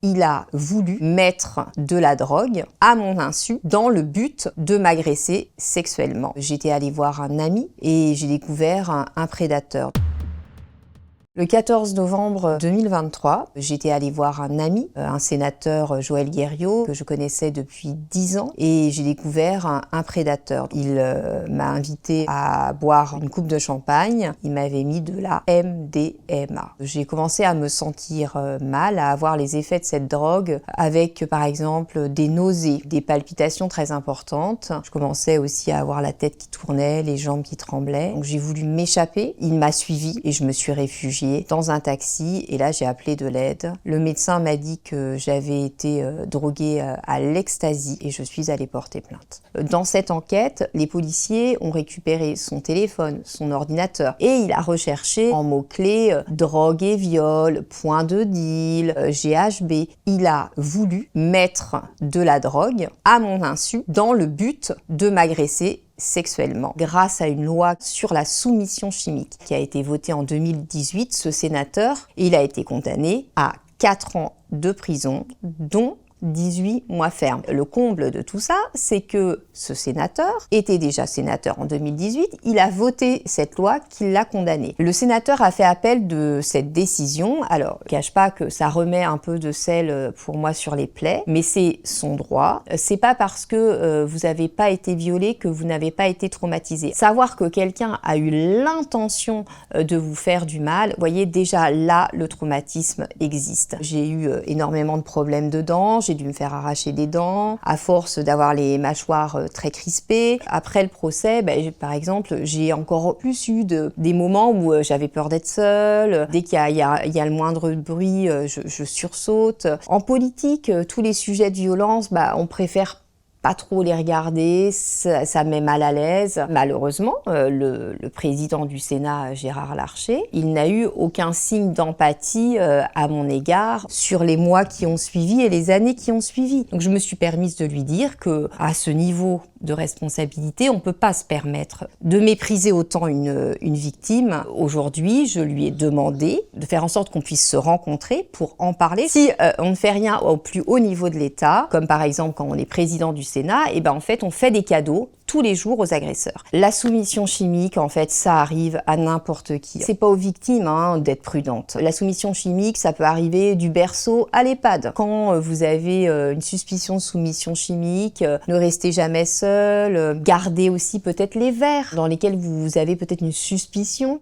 Il a voulu mettre de la drogue à mon insu dans le but de m'agresser sexuellement. J'étais allée voir un ami et j'ai découvert un prédateur. Le 14 novembre 2023, j'étais allée voir un ami, un sénateur, Joël Guerriau, que je connaissais depuis 10 ans, et j'ai découvert un prédateur. Il m'a invité à boire une coupe de champagne, il m'avait mis de la MDMA. J'ai commencé à me sentir mal, à avoir les effets de cette drogue, avec par exemple des nausées, des palpitations très importantes. Je commençais aussi à avoir la tête qui tournait, les jambes qui tremblaient. Donc j'ai voulu m'échapper, il m'a suivi et je me suis réfugiée dans un taxi et là j'ai appelé de l'aide. Le médecin m'a dit que j'avais été droguée à l'ecstasy et je suis allée porter plainte. Dans cette enquête, les policiers ont récupéré son téléphone, son ordinateur et il a recherché en mots-clés drogue et viol, point de deal, GHB. Il a voulu mettre de la drogue à mon insu dans le but de m'agresser sexuellement. Grâce à une loi sur la soumission chimique qui a été votée en 2018, ce sénateur, il a été condamné à 4 ans de prison, dont 18 mois fermes. Le comble de tout ça, c'est que ce sénateur était déjà sénateur en 2018, il a voté cette loi qui l'a condamné. Le sénateur a fait appel de cette décision, alors je ne cache pas que ça remet un peu de sel pour moi sur les plaies, mais c'est son droit. C'est pas parce que vous n'avez pas été violé que vous n'avez pas été traumatisé. Savoir que quelqu'un a eu l'intention de vous faire du mal, vous voyez déjà là le traumatisme existe. J'ai eu énormément de problèmes de dents, j'ai dû me faire arracher des dents, à force d'avoir les mâchoires très crispées. Après le procès, par exemple, j'ai encore plus eu des moments où j'avais peur d'être seule. Dès qu'il y a le moindre bruit, je sursaute. En politique, tous les sujets de violence, on préfère pas trop les regarder, ça me met mal à l'aise. Malheureusement, le président du Sénat, Gérard Larcher, il n'a eu aucun signe d'empathie à mon égard sur les mois qui ont suivi et les années qui ont suivi. Donc je me suis permise de lui dire que à ce niveau de responsabilité, on peut pas se permettre de mépriser autant une victime. Aujourd'hui, je lui ai demandé de faire en sorte qu'on puisse se rencontrer pour en parler. Si on ne fait rien au plus haut niveau de l'État, comme par exemple quand on est président du Sénat, en fait, on fait des cadeaux tous les jours aux agresseurs. La soumission chimique, en fait, ça arrive à n'importe qui. C'est pas aux victimes d'être prudentes. La soumission chimique, ça peut arriver du berceau à l'EHPAD. Quand vous avez une suspicion de soumission chimique, ne restez jamais seul. Gardez aussi peut-être les verres dans lesquels vous avez peut-être une suspicion.